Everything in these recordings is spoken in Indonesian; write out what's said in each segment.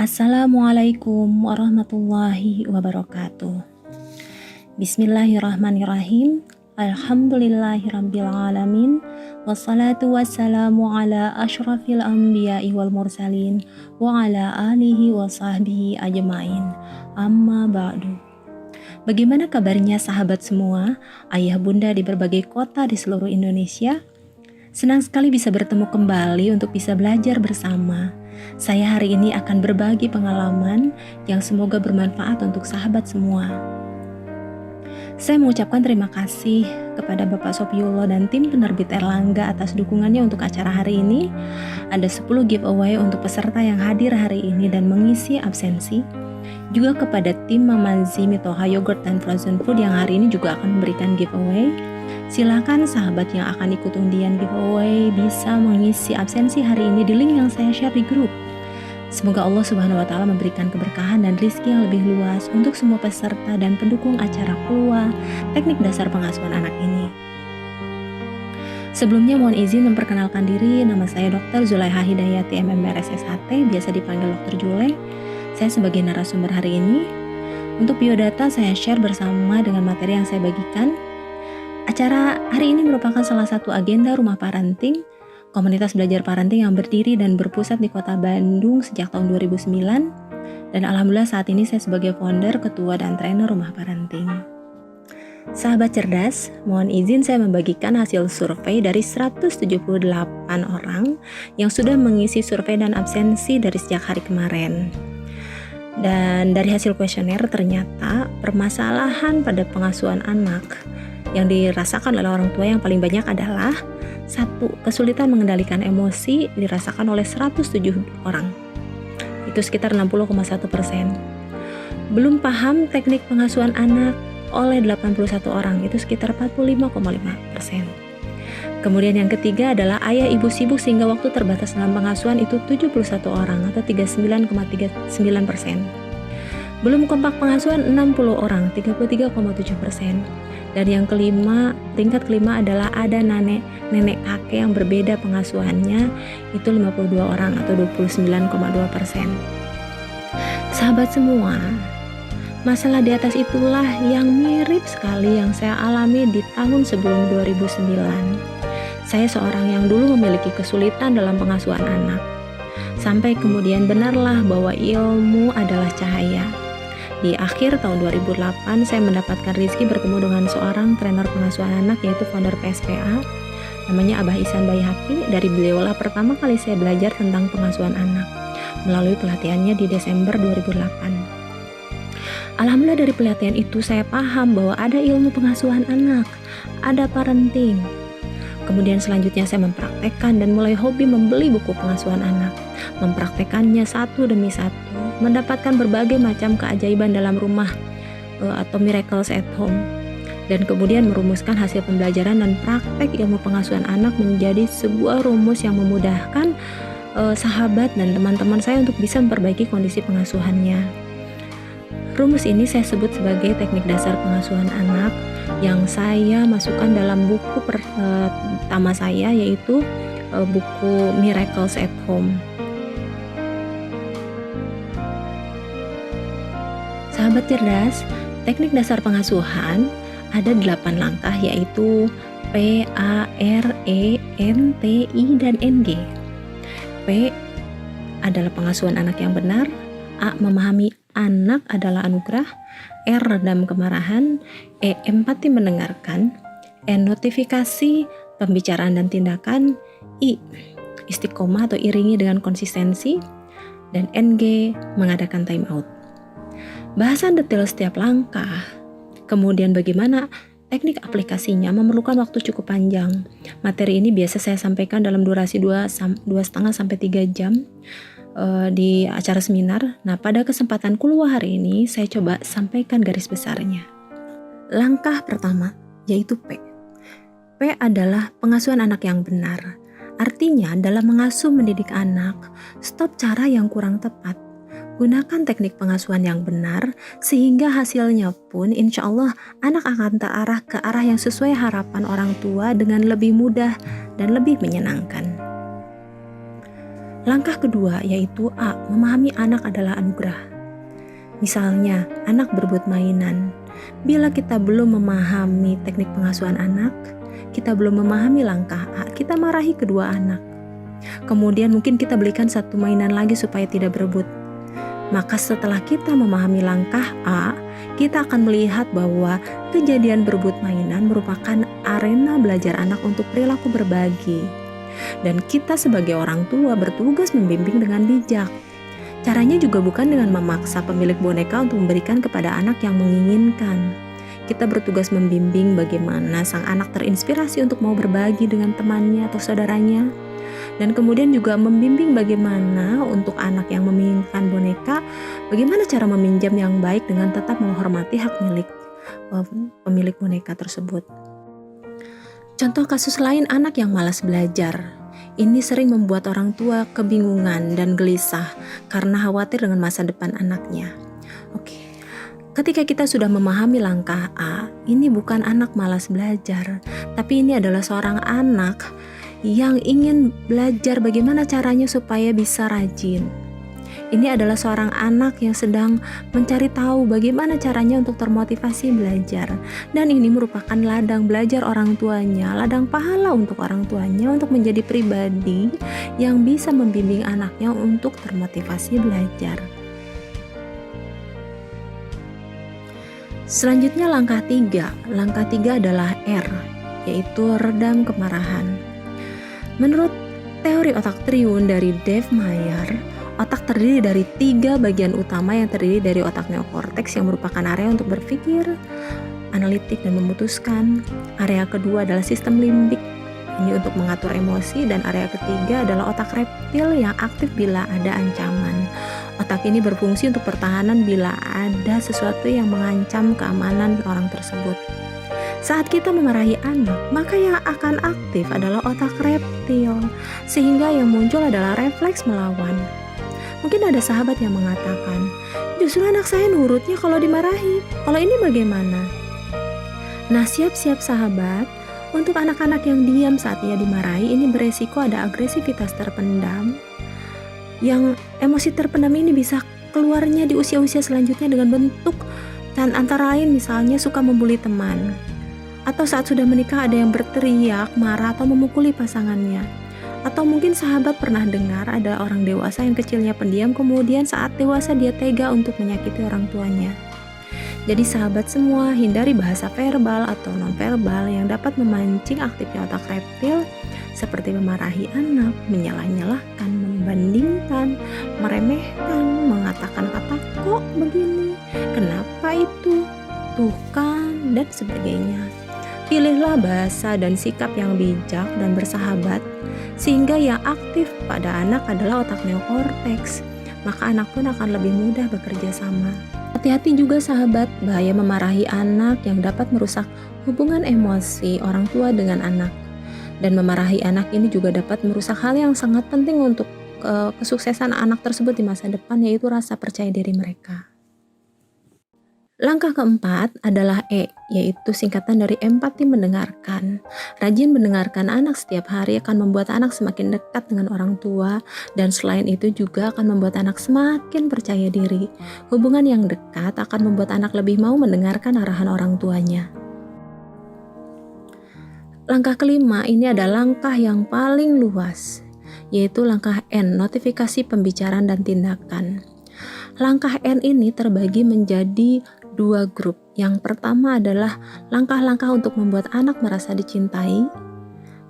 Assalamualaikum warahmatullahi wabarakatuh. Bismillahirrahmanirrahim. Alhamdulillahirabbil alamin. Wassalatu wassalamu ala asyrafil anbiya'i wal mursalin wa ala alihi wa sahbihi ajmain. Amma ba'du. Bagaimana kabarnya sahabat semua, ayah bunda di berbagai kota di seluruh Indonesia? Senang sekali bisa bertemu kembali untuk bisa belajar bersama. Saya hari ini akan berbagi pengalaman yang semoga bermanfaat untuk sahabat semua. Saya mengucapkan terima kasih kepada Bapak Sofiullah dan tim penerbit Erlangga atas dukungannya untuk acara hari ini. Ada 10 giveaway untuk peserta yang hadir hari ini dan mengisi absensi. Juga kepada tim Mamazi Mitoha Yogurt dan Frozen Food yang hari ini juga akan memberikan giveaway. Silakan sahabat yang akan ikut undian giveaway bisa mengisi absensi hari ini di link yang saya share di grup. Semoga Allah Subhanahu wa Ta'ala memberikan keberkahan dan rizki yang lebih luas untuk semua peserta dan pendukung acara Keluar Teknik Dasar Pengasuhan Anak ini. Sebelumnya mohon izin memperkenalkan diri, nama saya Dr. Zulaiha Hidayati MMR SSHT, biasa dipanggil Dr. Jule. Saya sebagai narasumber hari ini. Untuk biodata saya share bersama dengan materi yang saya bagikan. Acara hari ini merupakan salah satu agenda Rumah Parenting, komunitas belajar parenting yang berdiri dan berpusat di Kota Bandung sejak tahun 2009. Dan alhamdulillah saat ini saya sebagai founder, ketua, dan trainer Rumah Parenting. Sahabat cerdas, mohon izin saya membagikan hasil survei dari 178 orang yang sudah mengisi survei dan absensi dari sejak hari kemarin. Dan dari hasil kuesioner ternyata permasalahan pada pengasuhan anak yang dirasakan oleh orang tua yang paling banyak adalah 1. Kesulitan mengendalikan emosi dirasakan oleh 107 orang. Itu sekitar 60,1%. Belum paham teknik pengasuhan anak oleh 81 orang. Itu sekitar 45,5%. Kemudian yang ketiga adalah ayah ibu sibuk sehingga waktu terbatas dalam pengasuhan, itu 71 orang atau 39,39%. Belum kompak pengasuhan 60 orang, 33,7%. Dan yang kelima, tingkat kelima adalah ada nenek kakek yang berbeda pengasuhannya, itu 52 orang atau 29,2%. Sahabat semua, masalah di atas itulah yang mirip sekali yang saya alami di tahun sebelum 2009. Saya seorang yang dulu memiliki kesulitan dalam pengasuhan anak. Sampai kemudian benarlah bahwa ilmu adalah cahaya. Di akhir tahun 2008, saya mendapatkan rezeki bertemu dengan seorang trainer pengasuhan anak, yaitu founder PSPA, namanya Abah Ihsan Baihaqi. Dari beliaulah pertama kali saya belajar tentang pengasuhan anak, melalui pelatihannya di Desember 2008. Alhamdulillah dari pelatihan itu saya paham bahwa ada ilmu pengasuhan anak, ada parenting. Kemudian selanjutnya saya mempraktekkan dan mulai hobi membeli buku pengasuhan anak, mempraktekannya satu demi satu, mendapatkan berbagai macam keajaiban dalam rumah atau miracles at home, dan kemudian merumuskan hasil pembelajaran dan praktek ilmu pengasuhan anak menjadi sebuah rumus yang memudahkan sahabat dan teman-teman saya untuk bisa memperbaiki kondisi pengasuhannya. Rumus ini saya sebut sebagai teknik dasar pengasuhan anak yang saya masukkan dalam buku pertama saya, yaitu buku Miracles at Home. Sahabat cerdas, teknik dasar pengasuhan ada 8 langkah, yaitu P, A, R, E, N, T, I, dan N, G. P adalah pengasuhan anak yang benar, A, memahami anak adalah anugerah, R, redam kemarahan, E, empati mendengarkan, N, notifikasi, pembicaraan dan tindakan, I, istiqomah atau iringi dengan konsistensi, dan N, G, mengadakan time out. Bahasan detail setiap langkah, kemudian bagaimana teknik aplikasinya memerlukan waktu cukup panjang. Materi ini biasa saya sampaikan dalam durasi 2,5 sampai 3 jam di acara seminar. Nah, pada kesempatan Keluar hari ini saya coba sampaikan garis besarnya. Langkah pertama yaitu P. P adalah pengasuhan anak yang benar. Artinya dalam mengasuh mendidik anak, stop cara yang kurang tepat. Gunakan teknik pengasuhan yang benar sehingga hasilnya pun insya Allah anak akan terarah ke arah yang sesuai harapan orang tua dengan lebih mudah dan lebih menyenangkan. Langkah kedua yaitu A. Memahami anak adalah anugerah. Misalnya, anak berebut mainan. Bila kita belum memahami teknik pengasuhan anak, kita belum memahami langkah A, kita marahi kedua anak. Kemudian mungkin kita belikan satu mainan lagi supaya tidak berebut. Maka setelah kita memahami langkah A, kita akan melihat bahwa kejadian berebut mainan merupakan arena belajar anak untuk perilaku berbagi. Dan kita sebagai orang tua bertugas membimbing dengan bijak. Caranya juga bukan dengan memaksa pemilik boneka untuk memberikan kepada anak yang menginginkan. Kita bertugas membimbing bagaimana sang anak terinspirasi untuk mau berbagi dengan temannya atau saudaranya. Dan kemudian juga membimbing bagaimana untuk anak yang menginginkan boneka, bagaimana cara meminjam yang baik dengan tetap menghormati hak milik pemilik boneka tersebut. Contoh kasus lain, anak yang malas belajar. Ini sering membuat orang tua kebingungan dan gelisah karena khawatir dengan masa depan anaknya. Oke. Ketika kita sudah memahami langkah A, ini bukan anak malas belajar, tapi ini adalah seorang anak yang ingin belajar bagaimana caranya supaya bisa rajin. Ini adalah seorang anak yang sedang mencari tahu bagaimana caranya untuk termotivasi belajar. Dan ini merupakan ladang belajar orang tuanya, ladang pahala untuk orang tuanya untuk menjadi pribadi yang bisa membimbing anaknya untuk termotivasi belajar. Selanjutnya langkah 3. Langkah 3 adalah R, yaitu redam kemarahan. Menurut teori otak triun dari Dave Meyer, otak terdiri dari 3 bagian utama yang terdiri dari otak neokorteks yang merupakan area untuk berpikir, analitik, dan memutuskan. Area kedua adalah sistem limbik, ini untuk mengatur emosi, dan area ketiga adalah otak reptil yang aktif bila ada ancaman. Otak ini berfungsi untuk pertahanan bila ada sesuatu yang mengancam keamanan orang tersebut. Saat kita memarahi anak, maka yang akan aktif adalah otak reptil, sehingga yang muncul adalah refleks melawan. Mungkin ada sahabat yang mengatakan, justru anak saya nurutnya kalau dimarahi, kalau ini bagaimana? Nah, siap-siap sahabat, untuk anak-anak yang diam saat ia dimarahi, ini beresiko ada agresivitas terpendam, yang emosi terpendam ini bisa keluarnya di usia-usia selanjutnya dengan bentuk, dan antara lain misalnya suka membuli teman, atau saat sudah menikah ada yang berteriak, marah, atau memukuli pasangannya. Atau mungkin sahabat pernah dengar ada orang dewasa yang kecilnya pendiam, kemudian saat dewasa dia tega untuk menyakiti orang tuanya. Jadi sahabat semua, hindari bahasa verbal atau non-verbal yang dapat memancing aktifnya otak reptil, seperti memarahi anak, menyalah-nyalahkan, membandingkan, meremehkan, mengatakan kata kok begini, kenapa itu, tuh kan, dan sebagainya. Pilihlah bahasa dan sikap yang bijak dan bersahabat, sehingga yang aktif pada anak adalah otak neokorteks, maka anak pun akan lebih mudah bekerja sama. Hati-hati juga sahabat, bahaya memarahi anak yang dapat merusak hubungan emosi orang tua dengan anak. Dan memarahi anak ini juga dapat merusak hal yang sangat penting untuk kesuksesan anak tersebut di masa depan, yaitu rasa percaya diri mereka. Langkah keempat adalah E, yaitu singkatan dari empati mendengarkan. Rajin mendengarkan anak setiap hari akan membuat anak semakin dekat dengan orang tua, dan selain itu juga akan membuat anak semakin percaya diri. Hubungan yang dekat akan membuat anak lebih mau mendengarkan arahan orang tuanya. Langkah kelima ini adalah langkah yang paling luas, yaitu langkah N, notifikasi pembicaraan dan tindakan. Langkah N ini terbagi menjadi 2 grup. Yang pertama adalah langkah-langkah untuk membuat anak merasa dicintai,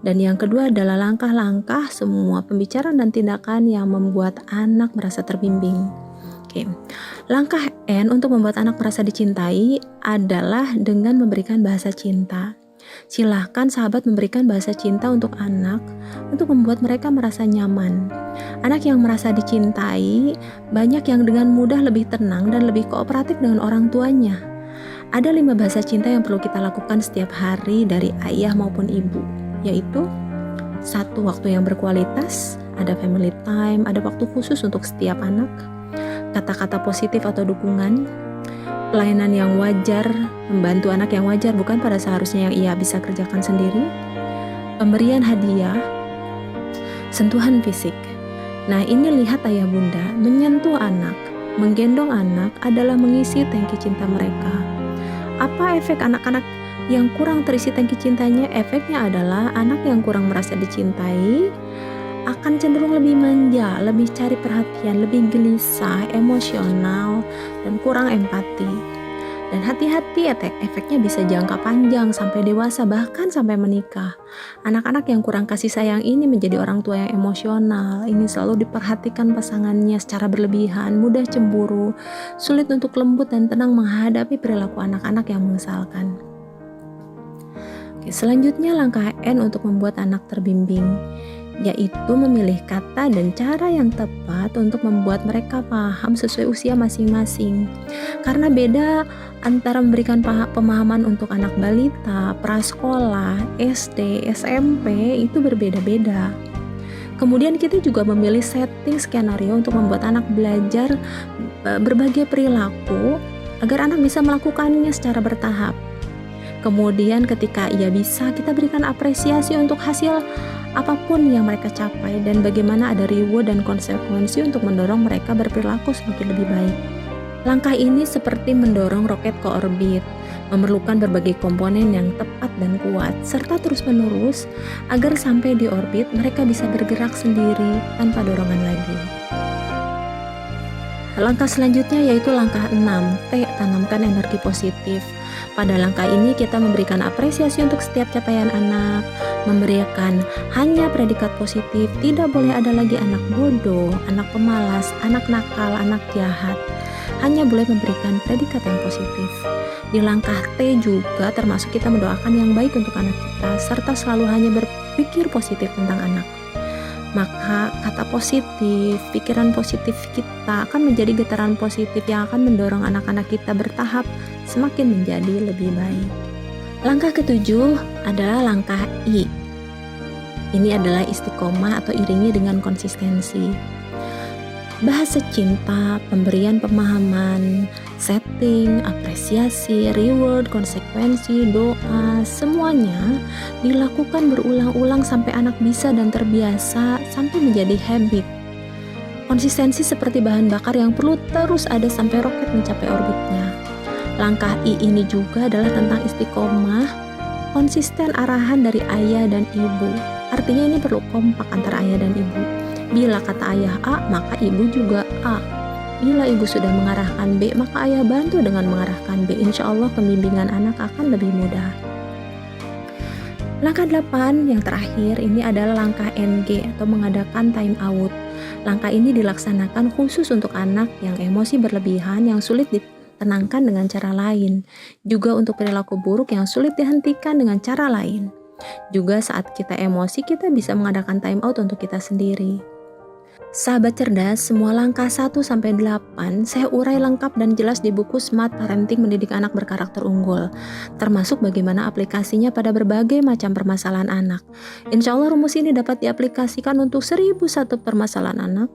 dan yang kedua adalah langkah-langkah semua pembicaraan dan tindakan yang membuat anak merasa terbimbing. Oke. Langkah N untuk membuat anak merasa dicintai adalah dengan memberikan bahasa cinta. Silahkan sahabat memberikan bahasa cinta untuk anak untuk membuat mereka merasa nyaman. Anak yang merasa dicintai banyak yang dengan mudah lebih tenang dan lebih kooperatif dengan orang tuanya. Ada 5 bahasa cinta yang perlu kita lakukan setiap hari dari ayah maupun ibu, yaitu 1. Waktu yang berkualitas, ada family time, ada waktu khusus untuk setiap anak, kata-kata positif atau dukungan, pelayanan yang wajar, membantu anak yang wajar bukan pada seharusnya yang ia bisa kerjakan sendiri, pemberian hadiah, sentuhan fisik. Nah, ini lihat ayah bunda menyentuh anak, menggendong anak adalah mengisi tangki cinta mereka. Apa efek anak-anak yang kurang terisi tangki cintanya? Efeknya adalah anak yang kurang merasa dicintai akan cenderung lebih manja, lebih cari perhatian, lebih gelisah, emosional, dan kurang empati. Dan hati-hati, efeknya bisa jangka panjang sampai dewasa, bahkan sampai menikah. Anak-anak yang kurang kasih sayang ini menjadi orang tua yang emosional, ingin selalu diperhatikan pasangannya secara berlebihan, mudah cemburu, sulit untuk lembut dan tenang menghadapi perilaku anak-anak yang mengesalkan. Oke, selanjutnya langkah N untuk membuat anak terbimbing, yaitu memilih kata dan cara yang tepat untuk membuat mereka paham sesuai usia masing-masing. Karena beda antara memberikan pemahaman untuk anak balita, prasekolah, SD, SMP itu berbeda-beda. Kemudian kita juga memilih setting skenario untuk membuat anak belajar berbagai perilaku agar anak bisa melakukannya secara bertahap. Kemudian ketika ia bisa, kita berikan apresiasi untuk hasil apapun yang mereka capai dan bagaimana ada reward dan konsekuensi untuk mendorong mereka berperilaku semakin lebih baik. Langkah ini seperti mendorong roket ke orbit, memerlukan berbagai komponen yang tepat dan kuat, serta terus-menerus agar sampai di orbit mereka bisa bergerak sendiri tanpa dorongan lagi. Langkah selanjutnya yaitu langkah 6, T, tanamkan energi positif. Pada langkah ini kita memberikan apresiasi untuk setiap capaian anak, memberikan hanya predikat positif, tidak boleh ada lagi anak bodoh, anak pemalas, anak nakal, anak jahat. Hanya boleh memberikan predikat yang positif. Di langkah T juga termasuk kita mendoakan yang baik untuk anak kita, serta selalu hanya berpikir positif tentang anak. Maka kata positif, pikiran positif kita akan menjadi getaran positif yang akan mendorong anak-anak kita bertahap semakin menjadi lebih baik. Langkah ketujuh adalah langkah I. Ini adalah istiqomah atau iringi dengan konsistensi. Bahasa cinta, pemberian pemahaman, setting, apresiasi, reward, konsekuensi, doa, semuanya dilakukan berulang-ulang sampai anak bisa dan terbiasa sampai menjadi habit. Konsistensi seperti bahan bakar yang perlu terus ada sampai roket mencapai orbitnya. Langkah I ini juga adalah tentang istiqomah, konsisten arahan dari ayah dan ibu. Artinya ini perlu kompak antara ayah dan ibu. Bila kata ayah A, maka ibu juga A. Bila ibu sudah mengarahkan B, maka ayah bantu dengan mengarahkan B. Insya Allah pembimbingan anak akan lebih mudah. Langkah 8 yang terakhir ini adalah langkah NG atau mengadakan time out. Langkah ini dilaksanakan khusus untuk anak yang emosi berlebihan yang sulit ditenangkan dengan cara lain. Juga untuk perilaku buruk yang sulit dihentikan dengan cara lain. Juga saat kita emosi, kita bisa mengadakan time out untuk kita sendiri. Sahabat cerdas, semua langkah 1-8 saya urai lengkap dan jelas di buku Smart Parenting Mendidik Anak Berkarakter Unggul, termasuk bagaimana aplikasinya pada berbagai macam permasalahan anak. Insya Allah rumus ini dapat diaplikasikan untuk 1001 permasalahan anak.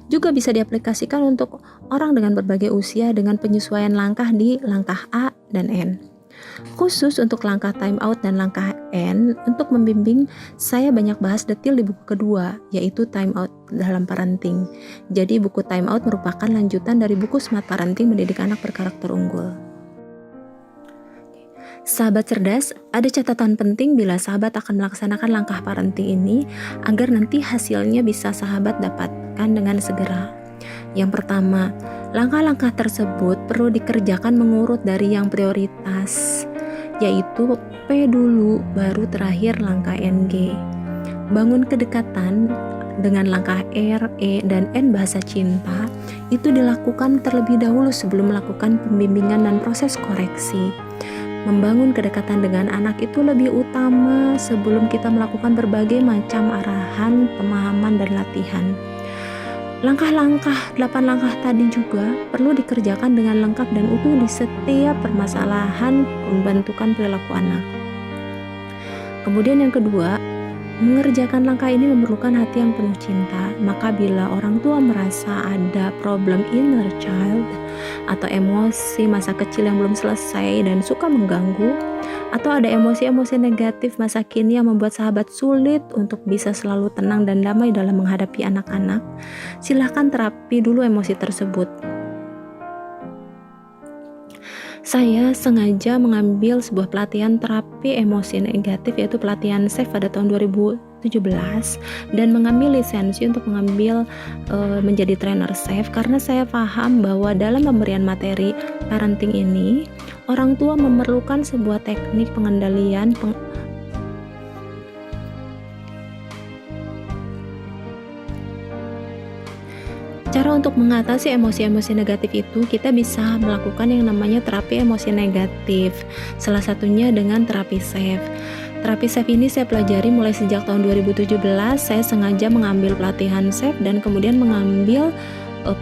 Juga bisa diaplikasikan untuk orang dengan berbagai usia dengan penyesuaian langkah di langkah A dan N. Khusus untuk langkah time out dan langkah N, untuk membimbing saya banyak bahas detail di buku kedua, yaitu time out dalam parenting. Jadi buku time out merupakan lanjutan dari buku Smart Parenting Mendidik Anak Berkarakter Unggul. Sahabat cerdas, ada catatan penting bila sahabat akan melaksanakan langkah parenting ini agar nanti hasilnya bisa sahabat dapatkan dengan segera. Yang pertama, langkah-langkah tersebut perlu dikerjakan mengurut dari yang prioritas, yaitu P dulu, baru terakhir langkah NG. Bangun kedekatan dengan langkah R, E, dan N bahasa cinta itu dilakukan terlebih dahulu sebelum melakukan pembimbingan dan proses koreksi. Membangun kedekatan dengan anak itu lebih utama sebelum kita melakukan berbagai macam arahan, pemahaman, dan latihan. Langkah-langkah, 8 langkah tadi juga perlu dikerjakan dengan lengkap dan utuh di setiap permasalahan pembentukan perilaku anak. Kemudian yang kedua, mengerjakan langkah ini memerlukan hati yang penuh cinta. Maka bila orang tua merasa ada problem inner child atau emosi masa kecil yang belum selesai dan suka mengganggu, Atau ada emosi-emosi negatif masa kini yang membuat sahabat sulit untuk bisa selalu tenang dan damai dalam menghadapi anak-anak? Silahkan terapi dulu emosi tersebut. Saya sengaja mengambil sebuah pelatihan terapi emosi negatif, yaitu pelatihan SAFE pada tahun 2017, dan mengambil lisensi untuk menjadi trainer SAFE karena saya paham bahwa dalam pemberian materi parenting ini, orang tua memerlukan sebuah teknik pengendalian Cara untuk mengatasi emosi-emosi negatif itu, kita bisa melakukan yang namanya terapi emosi negatif. Salah satunya dengan terapi SAFE. Terapi SAFE ini saya pelajari mulai sejak tahun 2017. Saya sengaja mengambil pelatihan SAFE dan kemudian mengambil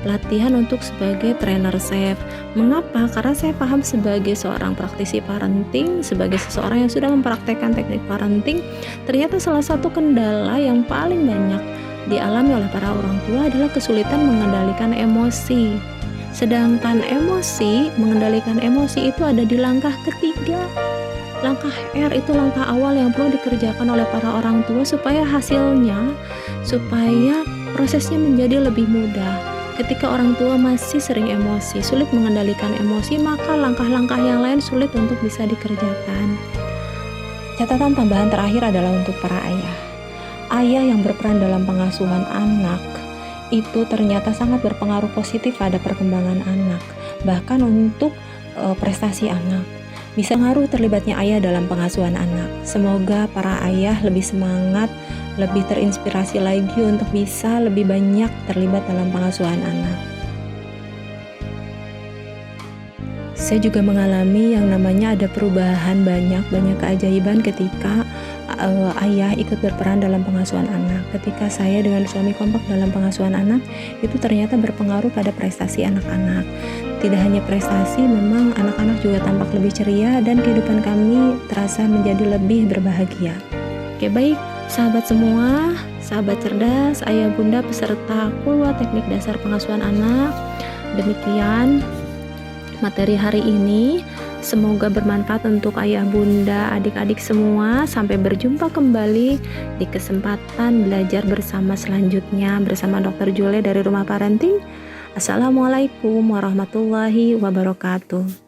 pelatihan untuk sebagai trainer SAFE. Mengapa? Karena saya paham sebagai seorang praktisi parenting, sebagai seseorang yang sudah mempraktekkan teknik parenting, ternyata salah satu kendala yang paling banyak dialami oleh para orang tua adalah kesulitan mengendalikan emosi. Sedangkan mengendalikan emosi itu ada di langkah ketiga. Langkah R itu langkah awal yang perlu dikerjakan oleh para orang tua supaya prosesnya menjadi lebih mudah. Ketika orang tua masih sering emosi, sulit mengendalikan emosi, maka langkah-langkah yang lain sulit untuk bisa dikerjakan. Catatan tambahan terakhir adalah untuk para ayah. Ayah yang berperan dalam pengasuhan anak itu ternyata sangat berpengaruh positif pada perkembangan anak, bahkan untuk prestasi anak. Bisa ngaruh terlibatnya ayah dalam pengasuhan anak. Semoga para ayah lebih semangat, lebih terinspirasi lagi untuk bisa lebih banyak terlibat dalam pengasuhan anak. Saya juga mengalami yang namanya ada perubahan banyak keajaiban ketika ayah ikut berperan dalam pengasuhan anak. Ketika saya dengan suami kompak dalam pengasuhan anak, itu ternyata berpengaruh pada prestasi anak-anak. Tidak hanya prestasi, memang anak-anak juga tampak lebih ceria dan kehidupan kami terasa menjadi lebih berbahagia. Oke, baik sahabat semua, sahabat cerdas, ayah bunda peserta Kulwa Teknik Dasar Pengasuhan Anak. Demikian materi hari ini. Semoga bermanfaat untuk ayah bunda, adik-adik semua. Sampai berjumpa kembali di kesempatan belajar bersama selanjutnya bersama Dr. Jule dari Rumah Parenting. Assalamualaikum warahmatullahi wabarakatuh.